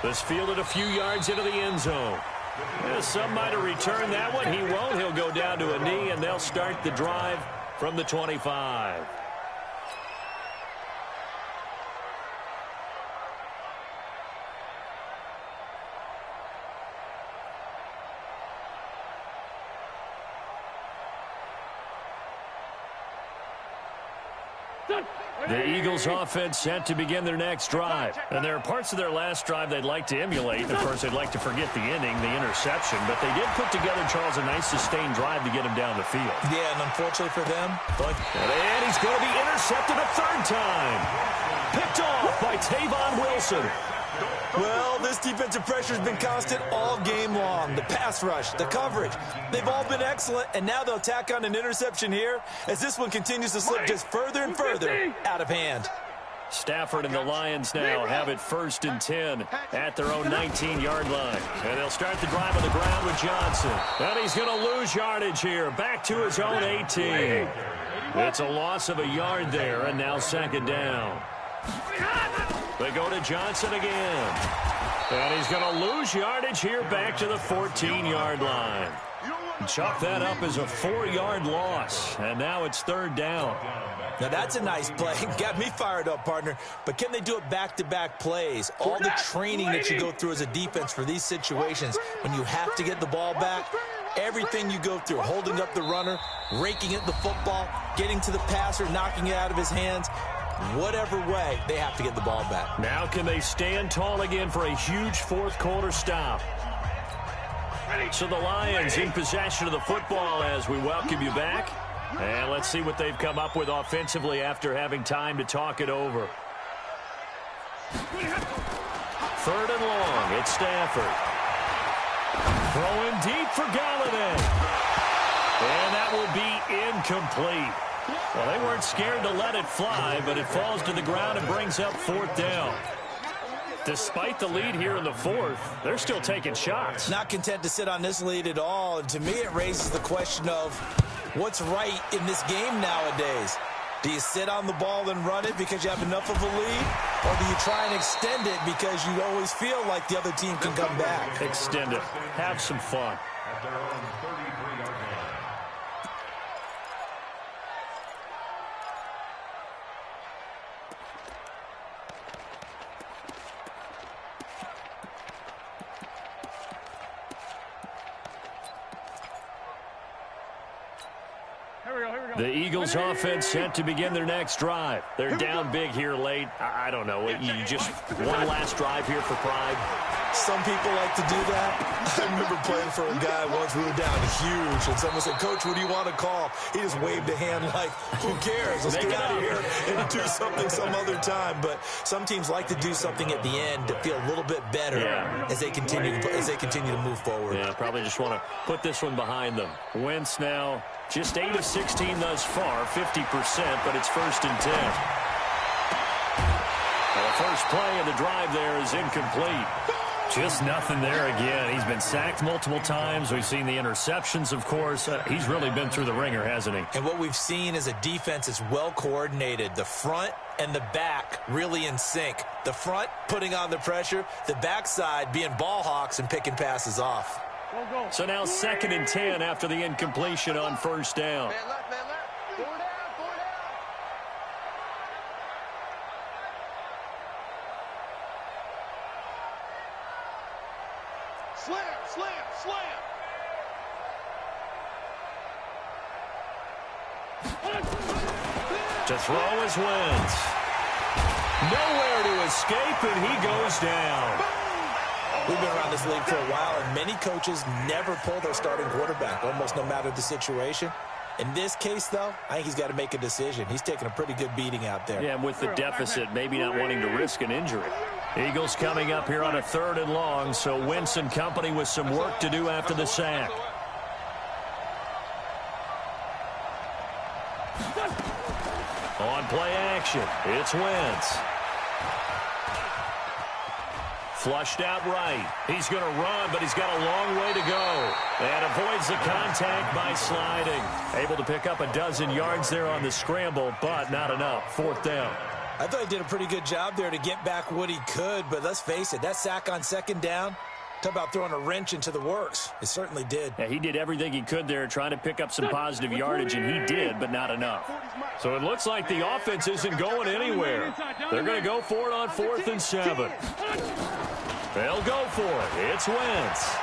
This fielded a few yards into the end zone. Some might have returned that one. He won't. He'll go down to a knee, and they'll start the drive from the 25. The Eagles offense set to begin their next drive. And there are parts of their last drive they'd like to emulate. Of course, they'd like to forget the inning, the interception. But they did put together, Charles, a nice sustained drive to get him down the field. Yeah, and unfortunately for them. And he's going to be intercepted a 3rd time. Picked off by Tavon Wilson. Well, this defensive pressure has been constant all game long. The pass rush, the coverage, they've all been excellent, and now they'll tack on an interception here as this one continues to slip just further and further out of hand. Stafford and the Lions now have it 1st and 10 at their own 19-yard line. And they'll start the drive on the ground with Johnson. And he's going to lose yardage here, back to his own 18. It's a loss of a yard there, and now 2nd down. They go to Johnson again. And he's going to lose yardage here back to the 14-yard line. Chalk that up as a 4-yard loss, and now it's 3rd down. Now, that's a nice play. Got me fired up, partner. But can they do it back-to-back plays? All the training that you go through as a defense for these situations, when you have to get the ball back, everything you go through, holding up the runner, raking at the football, getting to the passer, knocking it out of his hands, whatever way, they have to get the ball back. Now can they stand tall again for a huge 4th-quarter stop? So the Lions in possession of the football as we welcome you back. And let's see what they've come up with offensively after having time to talk it over. 3rd and long. It's Stafford. Throwing deep for Galladay. And that will be incomplete. Well, they weren't scared to let it fly, but it falls to the ground and brings up 4th down. Despite the lead here in the 4th, they're still taking shots. Not content to sit on this lead at all. And to me, it raises the question of what's right in this game nowadays. Do you sit on the ball and run it because you have enough of a lead? Or do you try and extend it because you always feel like the other team can come back? Extend it. Have some fun. At their own 33-yard line. The Eagles offense set to begin their next drive. They're down big here late. I don't know. You just one last drive here for pride. Some people like to do that. I remember playing for a guy once. We were down huge, and someone said, "Coach, what do you want to call?" He just waved a hand like, "Who cares? Let's get out of here and do something some other time." But some teams like to do something at the end to feel a little bit better as they continue to move forward. Yeah, probably just want to put this one behind them. Wentz now just 8 of 16 thus far, 50%, but it's 1st and 10. Well, the first play of the drive there is incomplete. Just nothing there again. He's been sacked multiple times. We've seen the interceptions, of course. He's really been through the ringer, hasn't he? And what we've seen is a defense that's well coordinated. The front and the back really in sync. The front putting on the pressure, the backside being ball hawks and picking passes off. So now 2nd and 10 after the incompletion on 1st down. Man left, man left. 4 down, 4 down. Slam, slam, slam. To throw is Wentz. Nowhere to escape, and he goes down. We've been around this league for a while, and many coaches never pull their starting quarterback, almost no matter the situation. In this case, though, I think he's got to make a decision. He's taking a pretty good beating out there. Yeah, and with the deficit, maybe not wanting to risk an injury. Eagles coming up here on a 3rd and long, so Wentz and company with some work to do after the sack. On play action, it's Wentz. Flushed out right. He's going to run, but he's got a long way to go. And avoids the contact by sliding. Able to pick up a dozen yards there on the scramble, but not enough. 4th down. I thought he did a pretty good job there to get back what he could, but let's face it, that sack on 2nd down, talk about throwing a wrench into the works. It certainly did. Yeah, he did everything he could there trying to pick up some positive yardage, and he did, but not enough. So it looks like the offense isn't going anywhere. They're going to go for it on 4th and 7. They'll go for it. It's Wentz.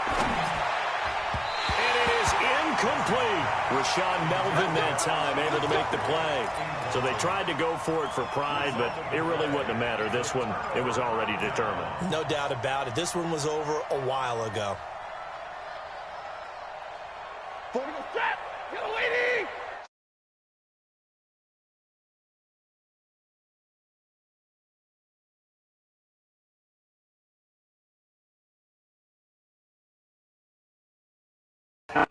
And it is incomplete. Rashaan Melvin that time able to make the play. So they tried to go for it for pride, but it really wouldn't have mattered. This one, it was already determined. No doubt about it. This one was over a while ago. Another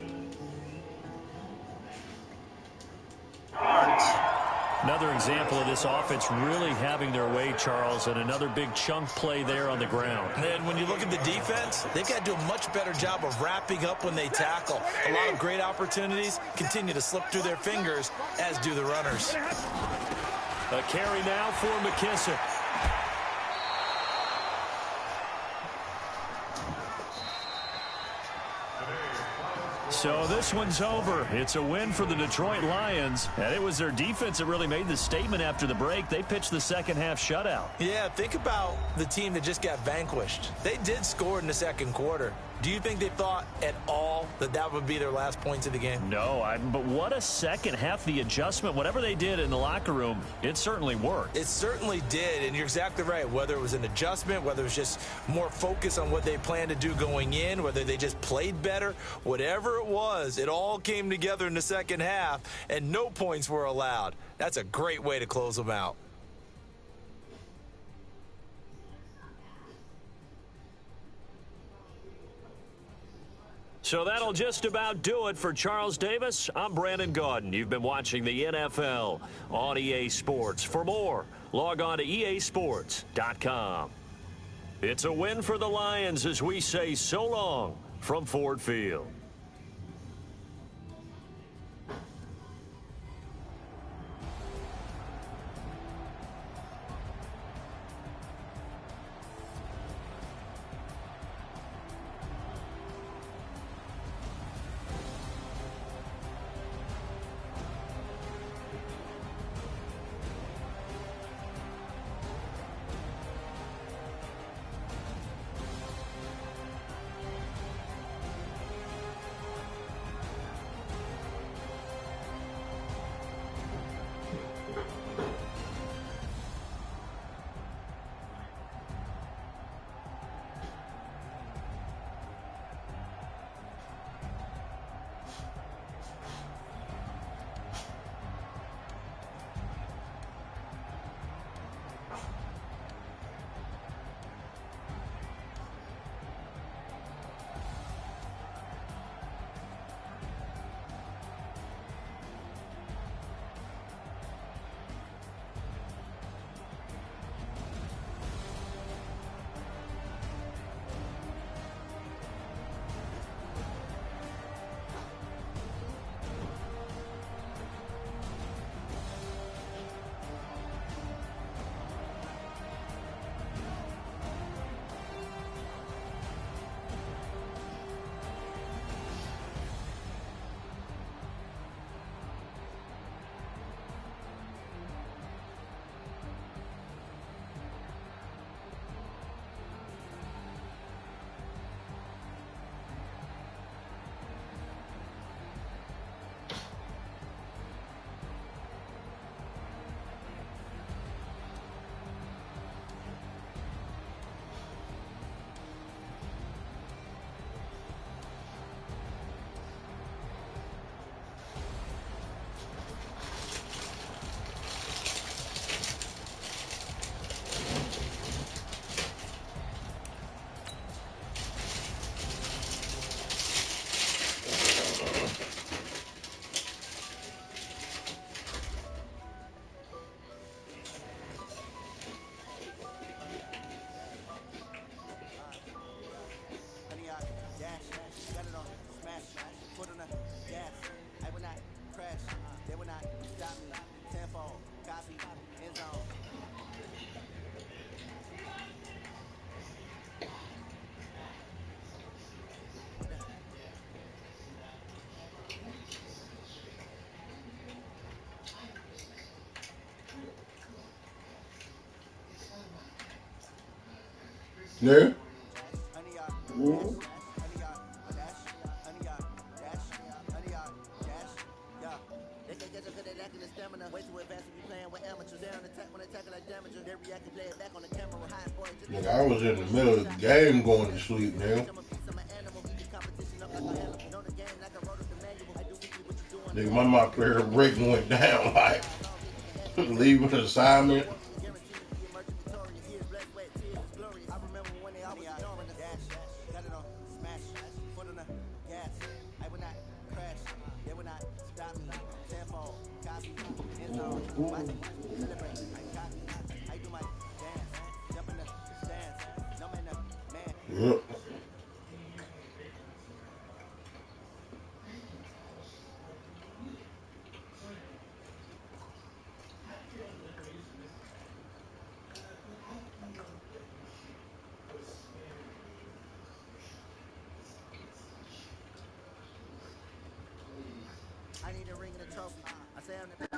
example of this offense really having their way, Charles, and another big chunk play there on the ground. And when you look at the defense, they've got to do a much better job of wrapping up when they tackle. A lot of great opportunities continue to slip through their fingers, as do the runners. A carry now for McKissick. So this one's over. It's a win for the Detroit Lions, and it was their defense that really made the statement after the break. They pitched the second half shutout. Yeah, think about the team that just got vanquished. They did score in the second quarter. Do you think they thought at all that that would be their last points of the game? No, but what a second half. The adjustment, whatever they did in the locker room, it certainly worked. It certainly did, and you're exactly right. Whether it was an adjustment, whether it was just more focus on what they planned to do going in, whether they just played better, whatever it was, it all came together in the second half, and no points were allowed. That's a great way to close them out. So that'll just about do it for Charles Davis. I'm Brandon Gaudin. You've been watching the NFL on EA Sports. For more, log on to easports.com. It's a win for the Lions as we say so long from Ford Field. Yeah. Nigga, I was in the middle of the game going to sleep, man. Nigga, my mock player rating went down, like, leaving an assignment. Got it on, smash, foot on the gas. I would not watch me celebrate. I do my dance, jump in the stands. No man, man. Yep. I need a ring and a trophy. I say I'm the